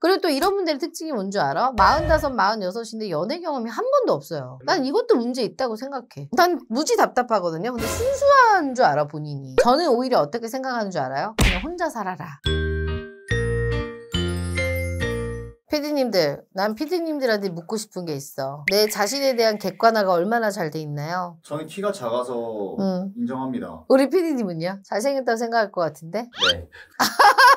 그리고 또 이런 분들의 특징이 뭔 줄 알아? 45, 46인데 연애 경험이 한 번도 없어요. 난 이것도 문제 있다고 생각해. 난 무지 답답하거든요. 근데 순수한 줄 알아, 본인이. 저는 오히려 어떻게 생각하는 줄 알아요? 그냥 혼자 살아라. 피디님들, 난 피디님들한테 묻고 싶은 게 있어. 내 자신에 대한 객관화가 얼마나 잘 돼 있나요? 저는 키가 작아서 인정합니다. 우리 피디님은요? 잘생겼다고 생각할 것 같은데? 네.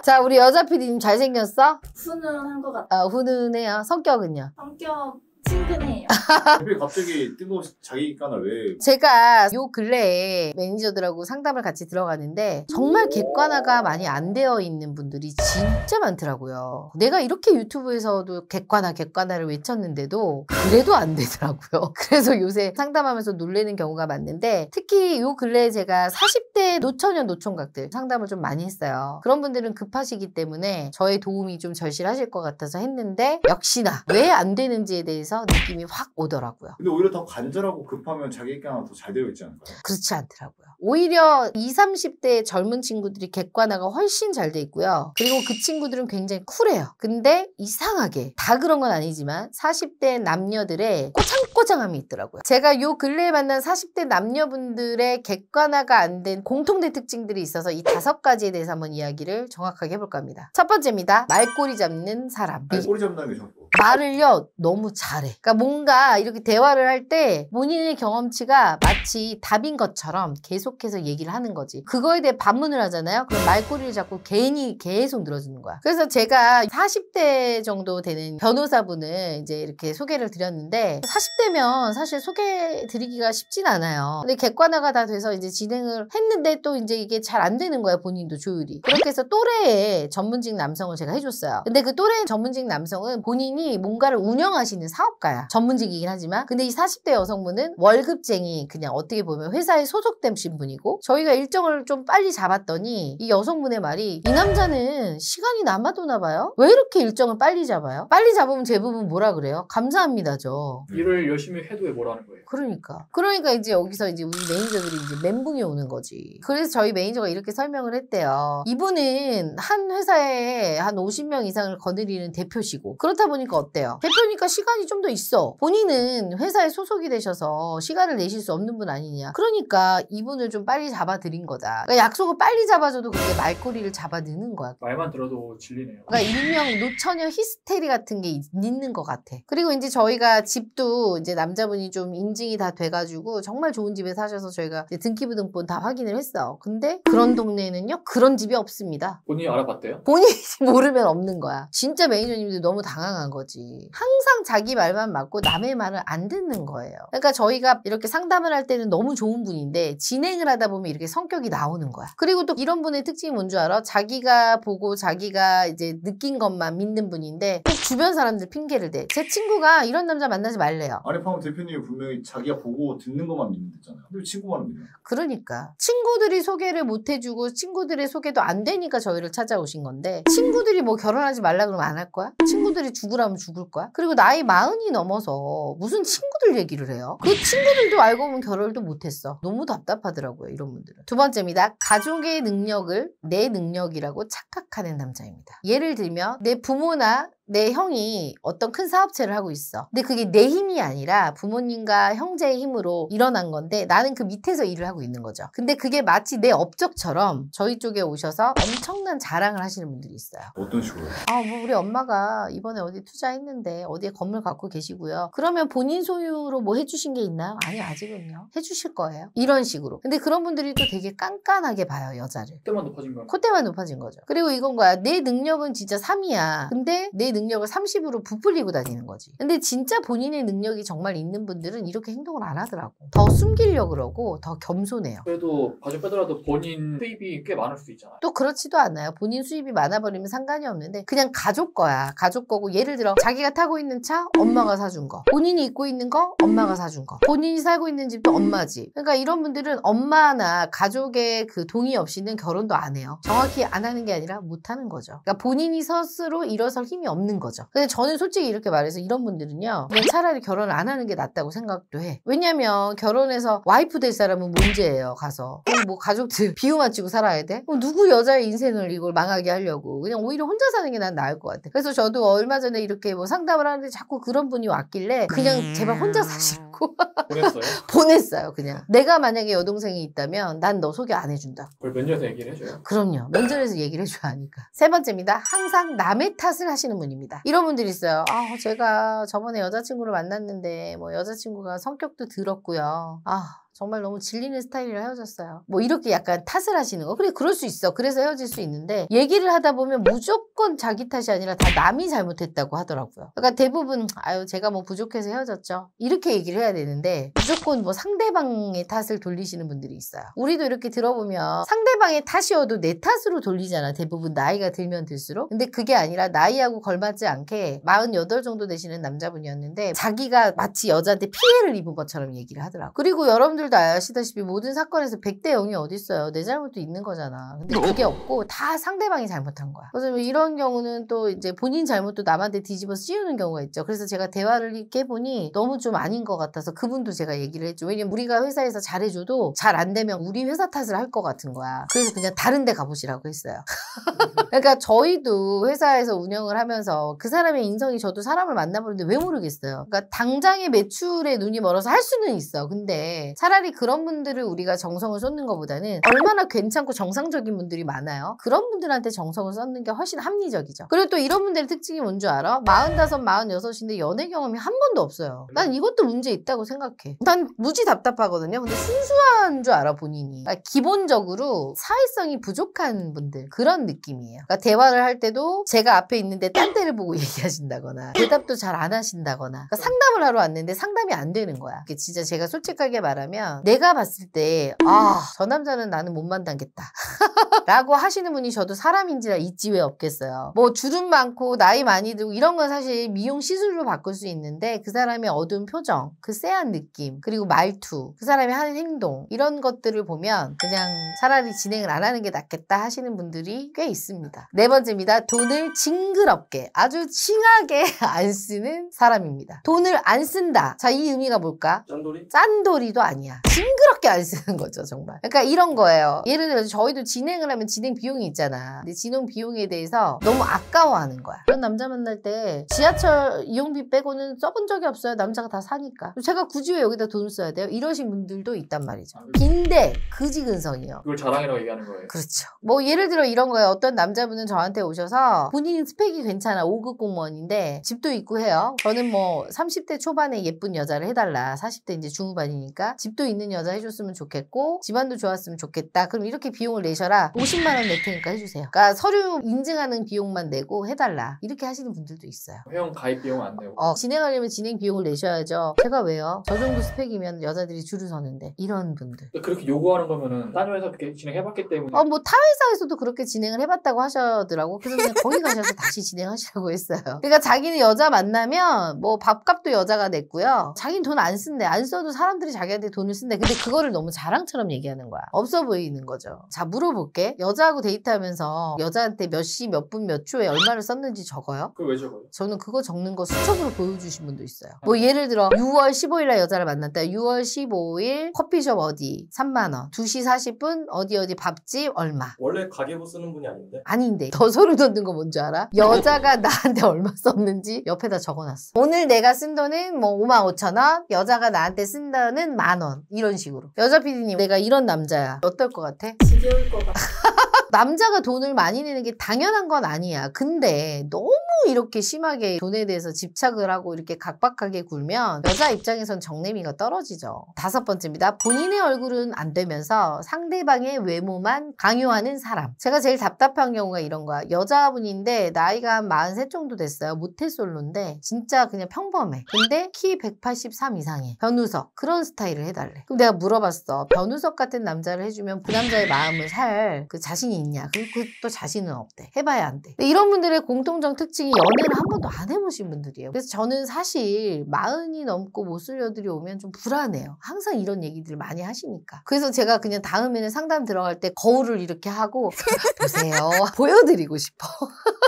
자, 우리 여자 피디님 잘생겼어? 훈훈한 것 같아요. 훈훈해요. 성격은요? 성격 친근해요. 왜 갑자기 뜬금없이 자기 객관을 왜? 제가 요 근래에 매니저들하고 상담을 같이 들어가는데 정말 객관화가 많이 안 되어 있는 분들이 진짜 많더라고요. 내가 이렇게 유튜브에서도 객관화를 외쳤는데도 그래도 안 되더라고요. 그래서 요새 상담하면서 놀라는 경우가 많은데 특히 요 근래에 제가 40대 노처녀 노총각들 상담을 좀 많이 했어요. 그런 분들은 급하시기 때문에 저의 도움이 좀 절실하실 것 같아서 했는데 역시나 왜 안 되는지에 대해서 느낌이 확 오더라고요. 근데 오히려 더 간절하고 급하면 자기 객관화 더 잘 되어 있지 않을까요? 그렇지 않더라고요. 오히려 20, 30대 젊은 친구들이 객관화가 훨씬 잘 돼 있고요. 그리고 그 친구들은 굉장히 쿨해요. 근데 이상하게 다 그런 건 아니지만 40대 남녀들의 꼬장꼬장함이 있더라고요. 제가 요 근래에 만난 40대 남녀분들의 객관화가 안 된 공통된 특징들이 있어서 이 5가지에 대해서 한번 이야기를 정확하게 해볼까 합니다. 첫 번째입니다. 말꼬리 잡는 사람. 꼬리 잡는다는 게 좋고. 말을요 너무 잘해. 그러니까 뭔가 이렇게 대화를 할 때 본인의 경험치가 마치 답인 것처럼 계속해서 얘기를 하는 거지. 그거에 대해 반문을 하잖아요. 그럼 말꼬리를 잡고 괜히 계속 늘어지는 거야. 그래서 제가 40대 정도 되는 변호사분을 이제 이렇게 소개를 드렸는데 40대면 사실 소개 드리기가 쉽진 않아요. 근데 객관화가 다 돼서 이제 진행을 했는데 또 이제 이게 잘 안 되는 거야. 본인도 조율이. 그렇게 해서 또래의 전문직 남성을 제가 해줬어요. 근데 그 또래 전문직 남성은 본인이 뭔가를 운영하시는 사업가야. 전문직이긴 하지만. 근데 이 40대 여성분은 월급쟁이 그냥 어떻게 보면 회사에 소속되신 분이고 저희가 일정을 좀 빨리 잡았더니 이 여성분의 말이 이 남자는 시간이 남아도나 봐요? 왜 이렇게 일정을 빨리 잡아요? 빨리 잡으면 대부분 뭐라 그래요? 감사합니다죠. 일을 열심히 해도 왜 뭐라는 거예요? 그러니까 이제 여기서 이제 우리 매니저들이 이제 멘붕이 오는 거지. 그래서 저희 매니저가 이렇게 설명을 했대요. 이분은 한 회사에 한 50명 이상을 거느리는 대표시고 그렇다 보니까 어때요? 대표니까 시간이 좀 더 있어. 본인은 회사에 소속이 되셔서 시간을 내실 수 없는 분 아니냐. 그러니까 이분을 좀 빨리 잡아드린 거다. 그러니까 약속을 빨리 잡아줘도 그게 말꼬리를 잡아드는 거야. 말만 들어도 질리네요. 그러니까 일명 노처녀 히스테리 같은 게 있는 것 같아. 그리고 이제 저희가 집도 이제 남자분이 좀 인증이 다 돼가지고 정말 좋은 집에 사셔서 저희가 이제 등기부등본 다 확인을 했어. 근데 그런 동네에는요 그런 집이 없습니다. 본인이 알아봤대요? 본인이 모르면 없는 거야. 진짜 매니저님들 너무 당황한 거지. 항상 자기 말만 맞고 남의 말을 안 듣는 거예요. 그러니까 저희가 이렇게 상담을 할 때는 너무 좋은 분인데 진행을 하다 보면 이렇게 성격이 나오는 거야. 그리고 또 이런 분의 특징이 뭔 줄 알아? 자기가 보고 자기가 이제 느낀 것만 믿는 분인데 꼭 주변 사람들 핑계를 대. 제 친구가 이런 남자 만나지 말래요. 아니 방금 대표님이 분명히 자기가 보고 듣는 것만 믿는댔잖아요. 근데 왜 친구만은 믿나요? 그러니까 친구들이 소개를 못 해주고 친구들의 소개도 안 되니까 저희를 찾아오신 건데 친구들이 뭐 결혼하지 말라 그러면 안 할 거야? 친구들이 죽으라면 죽을 거야? 그리고 나이 40이 넘어서 무슨 친구들 얘기를 해요? 그 친구들도 알고 보면 결혼도 못했어. 너무 답답하더라고요 이런 분들은. 두 번째입니다. 가족의 능력을 내 능력이라고 착각하는 남자입니다. 예를 들면 내 부모나 내 형이 어떤 큰 사업체를 하고 있어. 근데 그게 내 힘이 아니라 부모님과 형제의 힘으로 일어난 건데 나는 그 밑에서 일을 하고 있는 거죠. 근데 그게 마치 내 업적처럼 저희 쪽에 오셔서 엄청난 자랑을 하시는 분들이 있어요. 어떤 식으로요? 뭐 우리 엄마가 이번에 어디 투자했는데 어디에 건물 갖고 계시고요. 그러면 본인 소유로 뭐 해주신 게 있나요? 아니 아직은요. 해주실 거예요. 이런 식으로. 근데 그런 분들이 또 되게 깐깐하게 봐요 여자를. 콧대만 높아진 거야. 콧대만 높아진 거죠. 그리고 이건 거야. 내 능력은 진짜 3이야. 근데 내 능력을 30으로 부풀리고 다니는 거지. 근데 진짜 본인의 능력이 정말 있는 분들은 이렇게 행동을 안 하더라고. 더 숨기려고 그러고 더 겸손해요. 그래도 바지 빼더라도 본인 수입이 꽤 많을 수도 있잖아요. 또 그렇지도 않아요. 본인 수입이 많아버리면 상관이 없는데 그냥 가족 거야. 가족 거고 예를 들어 자기가 타고 있는 차 엄마가 사준 거. 본인이 입고 있는 거 엄마가 사준 거. 본인이 살고 있는 집도 엄마 집. 그러니까 이런 분들은 엄마나 가족의 그 동의 없이는 결혼도 안 해요. 정확히 안 하는 게 아니라 못 하는 거죠. 그러니까 본인이 스스로 일어설 힘이 없는 없는 거죠. 근데 저는 솔직히 이렇게 말해서 이런 분들은요, 그냥 차라리 결혼을 안 하는 게 낫다고 생각도 해. 왜냐면 결혼해서 와이프 될 사람은 문제예요. 가서 뭐 가족들 비유 맞추고 살아야 돼? 누구 여자의 인생을 이걸 망하게 하려고. 그냥 오히려 혼자 사는 게 난 나을 것 같아. 그래서 저도 얼마 전에 이렇게 뭐 상담을 하는데 자꾸 그런 분이 왔길래 그냥 제발 혼자 사시라고 보냈어요? 보냈어요. 그냥 내가 만약에 여동생이 있다면 난 너 소개 안 해준다. 그걸 면접에서 얘기를 해줘요? 그럼요. 면접에서 얘기를 해줘야 하니까. 세 번째입니다. 항상 남의 탓을 하시는 분입니다. 이런 분들이 있어요. 제가 저번에 여자친구를 만났는데 뭐 여자친구가 성격도 더럽고요. 정말 너무 질리는 스타일이라 헤어졌어요. 뭐 이렇게 약간 탓을 하시는 거. 그래, 그럴 수 있어. 그래서 헤어질 수 있는데 얘기를 하다 보면 무조건 자기 탓이 아니라 다 남이 잘못했다고 하더라고요. 그러니까 대부분 제가 뭐 부족해서 헤어졌죠. 이렇게 얘기를 해야 되는데 무조건 뭐 상대방의 탓을 돌리시는 분들이 있어요. 우리도 이렇게 들어보면 상대방의 탓이어도 내 탓으로 돌리잖아. 대부분 나이가 들면 들수록. 근데 그게 아니라 나이하고 걸맞지 않게 48 정도 되시는 남자분이었는데 자기가 마치 여자한테 피해를 입은 것처럼 얘기를 하더라고요. 그리고 여러분들 다 아시다시피 모든 사건에서 100대 0이 어딨어요. 내 잘못도 있는 거잖아. 근데 그게 없고 다 상대방이 잘못한 거야. 그래서 이런 경우는 또 이제 본인 잘못도 남한테 뒤집어 씌우는 경우가 있죠. 그래서 제가 대화를 이렇게 해보니 너무 좀 아닌 것 같아서 그분도 제가 얘기를 했죠. 왜냐면 우리가 회사에서 잘해줘도 잘 안 되면 우리 회사 탓을 할 것 같은 거야. 그래서 그냥 다른 데 가보시라고 했어요. 그러니까 저희도 회사에서 운영을 하면서 그 사람의 인성이 저도 사람을 만나보는데 왜 모르겠어요. 그러니까 당장의 매출에 눈이 멀어서 할 수는 있어. 근데 차라리 그런 분들을 우리가 정성을 쏟는 것보다는 얼마나 괜찮고 정상적인 분들이 많아요. 그런 분들한테 정성을 쏟는 게 훨씬 합리적이죠. 그리고 또 이런 분들의 특징이 뭔 줄 알아? 45, 46인데 연애 경험이 한 번도 없어요. 난 이것도 문제 있다고 생각해. 난 무지 답답하거든요. 근데 순수한 줄 알아, 본인이. 그러니까 기본적으로 사회성이 부족한 분들, 그런 느낌이에요. 그러니까 대화를 할 때도 제가 앞에 있는데 딴 데를 보고 얘기하신다거나 대답도 잘 안 하신다거나, 그러니까 상담을 하러 왔는데 상담이 안 되는 거야. 이게 진짜 제가 솔직하게 말하면 내가 봤을 때 저 남자는 나는 못 만나겠다 라고 하시는 분이 저도 사람인지라 있지 왜 없겠어요. 뭐 주름 많고 나이 많이 들고 이런 건 사실 미용 시술로 바꿀 수 있는데 그 사람의 어두운 표정, 그 쎄한 느낌, 그리고 말투, 그 사람이 하는 행동, 이런 것들을 보면 그냥 차라리 진행을 안 하는 게 낫겠다 하시는 분들이 꽤 있습니다. 네 번째입니다. 돈을 징그럽게 아주 칭하게 안 쓰는 사람입니다. 돈을 안 쓴다. 자, 이 의미가 뭘까? 짠돌이? 짠돌이도 아니야. 징그럽게 안 쓰는 거죠, 정말. 그러니까 이런 거예요. 예를 들어서 저희도 진행을 하면 진행 비용이 있잖아. 근데 진행 비용에 대해서 너무 아까워하는 거야. 그런 남자 만날 때 지하철 이용비 빼고는 써본 적이 없어요. 남자가 다 사니까. 제가 굳이 왜 여기다 돈을 써야 돼요? 이러신 분들도 있단 말이죠. 빈대, 그지근성이요. 그걸 자랑이라고 얘기하는 거예요. 그렇죠. 뭐 예를 들어 이런 거예요. 어떤 남자분은 저한테 오셔서 본인 스펙이 괜찮아. 5급 공무원인데 집도 있고 해요. 저는 뭐 30대 초반에 예쁜 여자를 해달라. 40대 이제 중후반이니까 집도 있는 여자 해줬으면 좋겠고 집안도 좋았으면 좋겠다. 그럼 이렇게 비용을 내셔라. 50만 원 낼 테니까 해주세요. 그러니까 서류 인증하는 비용만 내고 해달라. 이렇게 하시는 분들도 있어요. 회원 가입 비용 안 내고. 진행하려면 진행 비용을 내셔야죠. 제가 왜요? 저 정도 스펙이면 여자들이 줄을 서는데. 이런 분들. 그렇게 요구하는 거면은 딴 회사 그렇게 진행해봤기 때문에. 뭐 타 회사에서도 그렇게 진행을 해봤다고 하시더라고. 그래서 그냥 거기 가셔서 다시 진행하시라고 했어요. 그러니까 자기는 여자 만나면 뭐 밥값도 여자가 냈고요. 자기는 돈 안 쓴대. 안 써도 사람들이 자기한테 돈을 쓴대. 근데 그거를 너무 자랑처럼 얘기하는 거야. 없어 보이는 거죠. 자, 물어볼게. 여자하고 데이트하면서 여자한테 몇 시, 몇 분, 몇 초에 얼마를 썼는지 적어요? 그걸 왜 적어요? 저는 그거 적는 거 수첩으로 보여주신 분도 있어요. 뭐 예를 들어 6월 15일 날 여자를 만났다. 6월 15일 커피숍 어디 3만 원. 2시 40분 어디 밥집 얼마. 원래 가계부 쓰는 분이 아닌데? 아닌데 더 소름 돋는 거 뭔지 알아? 여자가 나한테 얼마 썼는지 옆에다 적어놨어. 오늘 내가 쓴 돈은 뭐 55,000원, 여자가 나한테 쓴 돈은 10,000원. 이런 식으로. 여자 PD님, 내가 이런 남자야. 어떨 것 같아? 지겨울 것 같아. 남자가 돈을 많이 내는 게 당연한 건 아니야. 근데 너무 이렇게 심하게 돈에 대해서 집착을 하고 이렇게 각박하게 굴면 여자 입장에선 정내미가 떨어지죠. 5번째입니다. 본인의 얼굴은 안 되면서 상대방의 외모만 강요하는 사람. 제가 제일 답답한 경우가 이런 거야. 여자분인데 나이가 한 43 정도 됐어요. 모태솔로인데 진짜 그냥 평범해. 근데 키 183 이상해. 변우석. 그런 스타일을 해달래. 그럼 내가 물어봤어. 변우석 같은 남자를 해주면 그 남자의 마음을 살 그 자신이 있냐? 그리고 그것도 자신은 없대. 해봐야 안 돼. 근데 이런 분들의 공통적 특징이 연애를 한 번도 안 해보신 분들이에요. 그래서 저는 사실 40이 넘고 모쏠녀들이 오면 좀 불안해요. 항상 이런 얘기들을 많이 하시니까. 그래서 제가 그냥 다음에는 상담 들어갈 때 거울을 이렇게 하고 보세요. 보여드리고 싶어.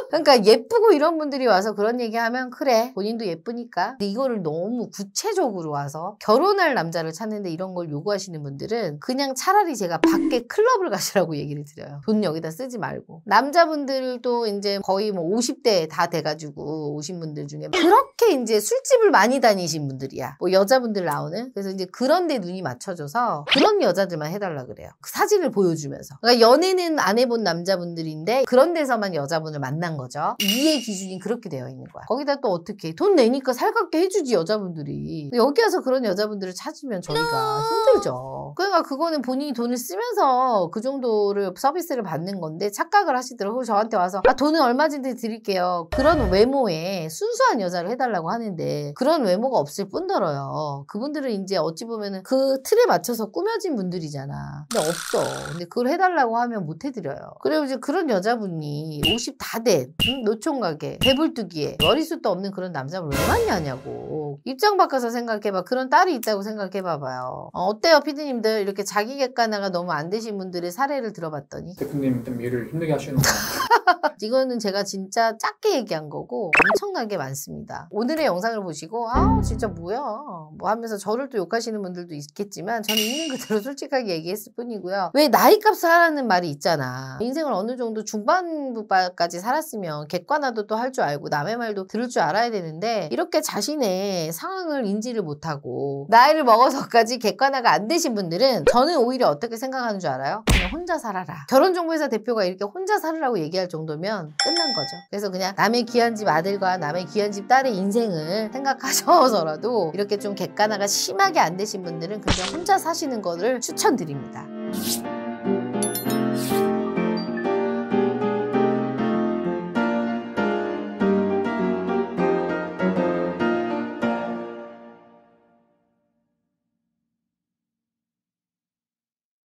그러니까 예쁘고 이런 분들이 와서 그런 얘기하면 그래 본인도 예쁘니까. 근데 이거를 너무 구체적으로 와서 결혼할 남자를 찾는데 이런 걸 요구하시는 분들은 그냥 차라리 제가 밖에 클럽을 가시라고 얘기를 드려요. 돈 여기다 쓰지 말고. 남자분들도 이제 거의 뭐 50대 다 돼가지고 오신 분들 중에 그렇게 이제 술집을 많이 다니신 분들이야. 뭐 여자분들 나오는. 그래서 이제 그런 데 눈이 맞춰져서 그런 여자들만 해달라 그래요. 그 사진을 보여주면서. 그러니까 연애는 안 해본 남자분들인데 그런 데서만 여자분을 만난 거죠. 이해 기준이 그렇게 되어 있는 거야. 거기다 또 어떻게 돈 내니까 살갑게 해주지 여자분들이. 여기 와서 그런 여자분들을 찾으면 저희가 힘들죠. 그러니까 그거는 본인이 돈을 쓰면서 그 정도를 서비스를 받는 건데 착각을 하시더라고요. 저한테 와서 돈은 얼마든지 드릴게요. 그런 외모에 순수한 여자를 해달라고 하는데 그런 외모가 없을 뿐더러요. 그분들은 이제 어찌 보면은 그 틀에 맞춰서 꾸며진 분들이잖아. 근데 없어. 근데 그걸 해달라고 하면 못 해드려요. 그리고 이제 그런 여자분이 50 다 된 노총각에 배불뚝이에 머리숱도 없는 그런 남자를 왜 만나냐고. 입장 바꿔서 생각해봐. 그런 딸이 있다고 생각해봐봐요. 어때요 피디님들? 이렇게 자기 객관화가 너무 안 되신 분들의 사례를 들어봤더니 대표님 좀 일을 힘들게 하시는 거 같아요. 이거는 제가 진짜 작게 얘기한 거고 엄청나게 많습니다. 오늘의 영상을 보시고 진짜 뭐야 뭐 하면서 저를 또 욕하시는 분들도 있겠지만 저는 있는 그대로 솔직하게 얘기했을 뿐이고요. 왜 나이값을 하라는 말이 있잖아. 인생을 어느 정도 중반부까지 살았으면 객관화도 또 할 줄 알고 남의 말도 들을 줄 알아야 되는데 이렇게 자신의 상황을 인지를 못하고 나이를 먹어서까지 객관화가 안 되신 분들은 저는 오히려 어떻게 생각하는 줄 알아요? 그냥 혼자 살아라. 결혼정보회사 대표가 이렇게 혼자 살으라고 얘기할 정도면 끝난 거죠. 그래서 그냥 남의 귀한 집 아들과 남의 귀한 집 딸의 인생을 생각하셔서라도 이렇게 좀 객관화가 심하게 안 되신 분들은 그냥 혼자 사시는 거를 추천드립니다.